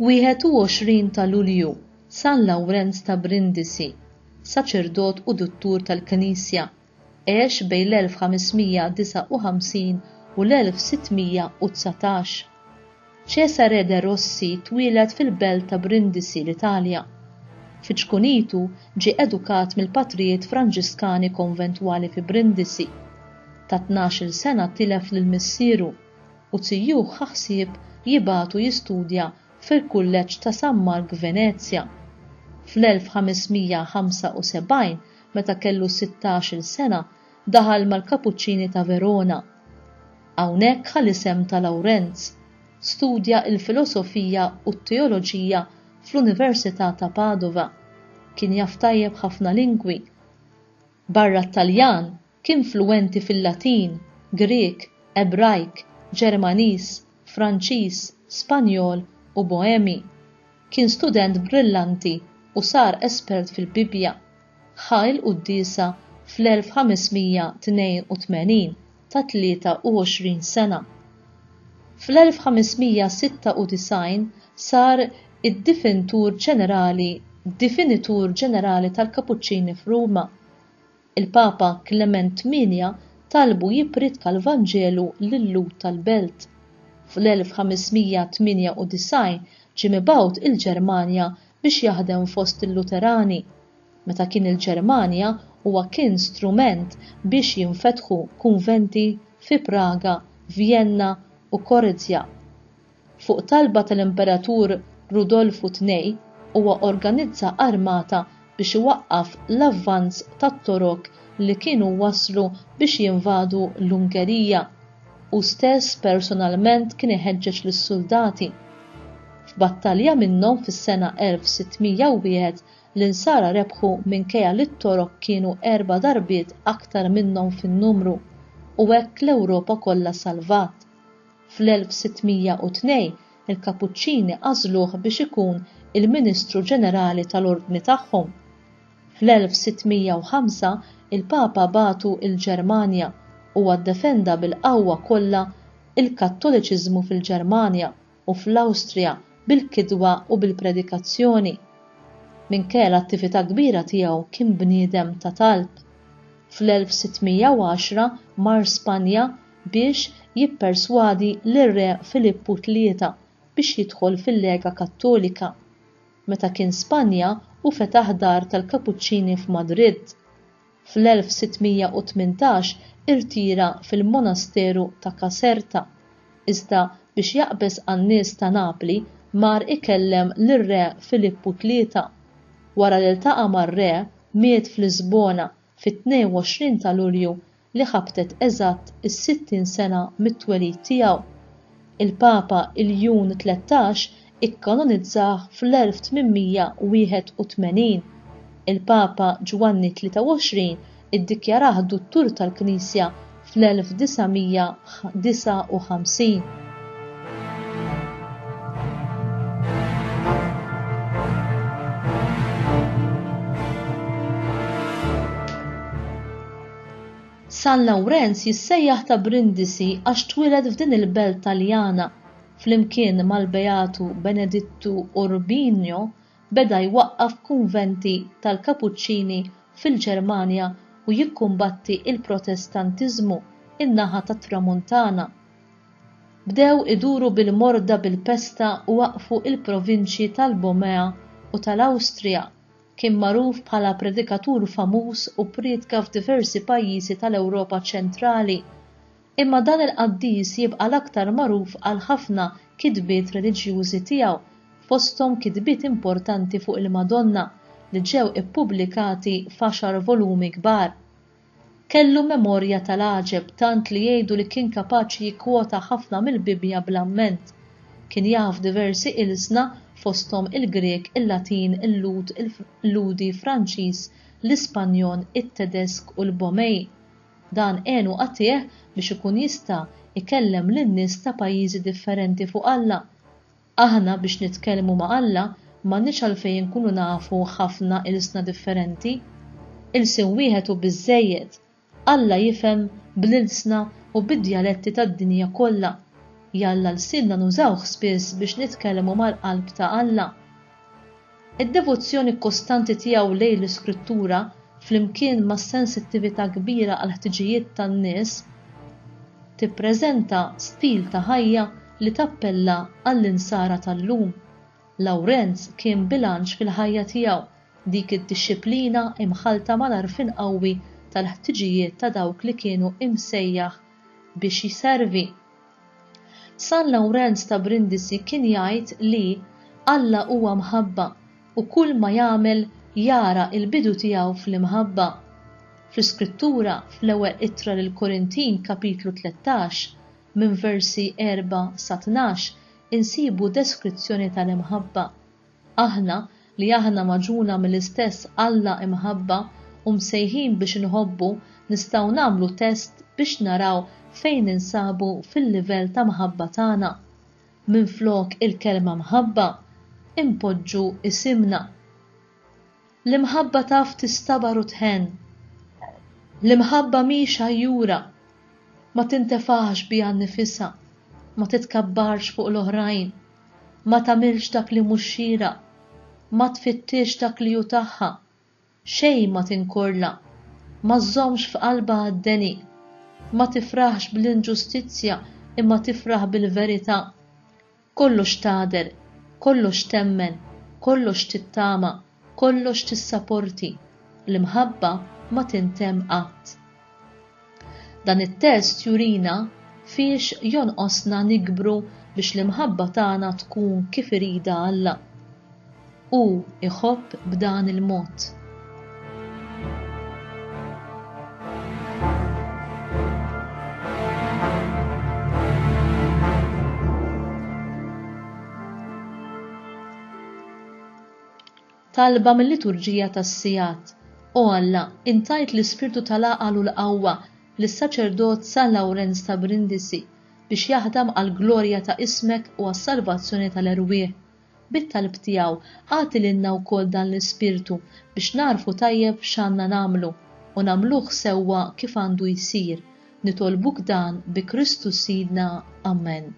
21 ta' Lulju, San Lawrenz ta' Brindisi, saċerdot u dottur tal-Knisja, għex bejn l-1559 u l-1619. Cesare de Rossi twieled fil-belt ta' Brindisi l-Italja. Fi ċkunitu ġie edukat mill-Patrijiet Franġiskani konventwali fi Brindisi. Ta' 12 sena tilef lil missieru u tijjuh ħaħsib jibatu jistudja fil-kulleġġ ta' San Mark Venezia. Fl-1575, meta kellu 16 sena, daħal mal-Kapuċċini ta' Verona. Hawnhekk ħal isem ta' Lawrenz. Studja l-filosofija u t-teoloġija fl-Università ta' Padova. Kien jaf tajjeb ħafna lingwi. Barra t-Taljan kien fluenti fil-Latin, Grek, Ebrajk, Ġermaniż, Franċiż, Spanjol u Boemi. Kien student brillanti u sar espert fil-Bibja. Ħajl qudiesa fl-1582 ta' 23 sena. Fl-1596 sar id-Definitur ġenerali tal-Kapuċċini f'Ruma. Il-Papa Klement VIII talbu jippridka l-Vanġelu lil-lut tal-belt. Fl-1598 ġie mibgħut il-Ġermanja biex jaħdem fost il-Luterani. Meta kien il-Ġermanja huwa kien strument biex jinfetħu kunventi fi Praga, Vienna u Korizja. Fuq talba tal-Imperatur Rudolfu II huwa organizza armata biex iwaqqaf l-avvanz tat-torok li kienu waslu biex jinvadu l-Ungerija u stess personalment kien iħeġġeġ lis-soldati. F'battalja minnhom fis-sena 1601 l-insara rebħu minkejja li t-torok kienu 4 darbiet aktar minnhom fin-numru u hekk l-Ewropa kollha salvat. Fl-1602 il-Kapuċċini għażluh biex ikun il-Ministru Ġenerali tal-Ordni tagħhom. Fl-1605 il-Papa batu il-Ġermanja u ddefenda bil-qawwa kollha il-Kattoliċiżmu fil-Ġermanja u fl-Awstrija bil-kidwa u bil-predikazzjoni. Minkejja l-attività kbira tiegħu kien bniedem ta' talb. Fl-1610 mar Spanja biex jipperswadi lir-Re Filippu III biex jidħol fil-Lega Kattolika. Meta kien Spanja u fetaħ dar tal-Kapuċċini f'Madrid. Fl-1618 irtira fil-Monasteru ta' Caserta, iżda biex jaqbes għan-nies ta' Napli mar ikellem lir-Re Filippu III. Wara li iltaqa' mar-Re miet fl-Lisbona fit-22 ta' Lulju li ħabtet eżatt is-60 sena mit-twelid tiegħu. Il-Papa Il-Jun 13 ikkanonizzah fl-1881. Il-Papa Ġwanni 23 iddikjarah dottur tal-Knisja fl-1959. San Lawrenz jissejjaħ ta' Brindisi għax twieled f'din il-belt Taljana. Flimkien mal-Beatu Benedittu Urbinio beda jwaqqaf kunventi tal-Kapuċċini fil-Ġermanja u jikkumbatti il-Protestantiżmu in-naħa tat-Tramuntana. Bdew iduru bil-morda bil-pesta u waqfu il-provinċji tal-Bomea u tal-Awstrija. Kien magħruf bħala predikatur famuż u priedka f'diversi pajjiżi tal-Ewropa ċentrali. Imma dan il-qaddis jibqa' l-aktar magħruf għal ħafna kitbiet reliġjużi tiegħu, fosthom kitbiet importanti fuq il-Madonna li ġew ippubblikati f'10 volumi kbar. Kellu memorja tal-għaġeb tant li jgħidu li kien kapaċi jikkwota ħafna mill-Bibja bl-amment. Kien jaf diversi ilsna fosthom il-Grek, il-Latin, il-Lud, il-Ludi, Franċiż, l-Ispanjon, it-Tedesk u l-Bomej. Dan għenu għatih biex ikun jista' ikellem lin-nies ta' pajjiżi differenti fuq Alla. Aħna biex nitkellmu ma' Alla m'għandniex għalfejn inkunu nafu ħafna ilsna differenti. Ilsien wieħed u biżżejjed. Alla jifhem bl-ilsna u bid-djaletti tad-dinja kollha. jalla l-silna nużawh spiss biex nitkellmu mal-qalb ta' Alla. Id-devozzjoni kostanti tiegħu lejn l-Iskrittura flimkien ma' sensittività kbira għal ħtiġijiet tan-nies tippreżenta stil ta' ħajja li tappella għall-insara tal-lum. Lawrenz kien bilanċ fil-ħajja tiegħu, dik id-dixxilpina imħalta mal-għarfien qawwi tal-ħtiġijiet ta' dawk li kienu imsejjaħ biex jiservi. San Lawrenz ta' Brindisi kien jgħid li Alla huwa mħabba u kull ma jagħmel jara l-bidu tiegħu fl-imħabba. Fl-Iskrittura fl-ewwel ittra lil Korintin kapitlu 13 minn versi 4 sa 12 insibu deskrizzjoni tal-imħabba. Aħna li aħna maġuna mill-istess Alla imħabba u msejħin biex inħobbu nistgħu nagħmlu test biex naraw fejn insabu fil-livell ta' mħabba tagħna. Minflok il-kelma mħabba impoġġu isimna. L-imħabba taf tistabar u tħen. L-imħabba mhix ħajjura, ma tintefaħx biha nnifisha, ma titkabbarx fuq l-oħrajn, ma tagħmilx dak li mhux xieraq, ma tfittix dak li hu tagħha, xejn ma tinkurla, ma żżommx f'qalbha għad-deni, ma tifraħx bl-inġustizzja imma tifraħ bil-verità. Kollox tgħader, kollox temmen, kollox tittama, kollox tissapporti. L-imħabba ma tintemm qatt. Dan it-test jurina fiex jonqosna nikbru biex l-imħabba tagħna tkun kif irida Alla. Hu iħobb b'dan il-mod. Talba mill-liturġija tas-sigħat. O Alla, intajt l-Ispirtu tal-għaqal u l-qawwa lis-saċerdot San Lawrenz ta' Brindisi biex jaħdem għall-glorja ta' ismek u għas-salvazzjoni tal-erwieħ. Bit-talb tiegħu għati lilna wkoll dan l-Ispirtu biex narfu tajjeb x'għandna nagħmlu u nagħmluh sewwa kif għandu jsir. Nitolbuk dan bi Kristu Sidna. Amen.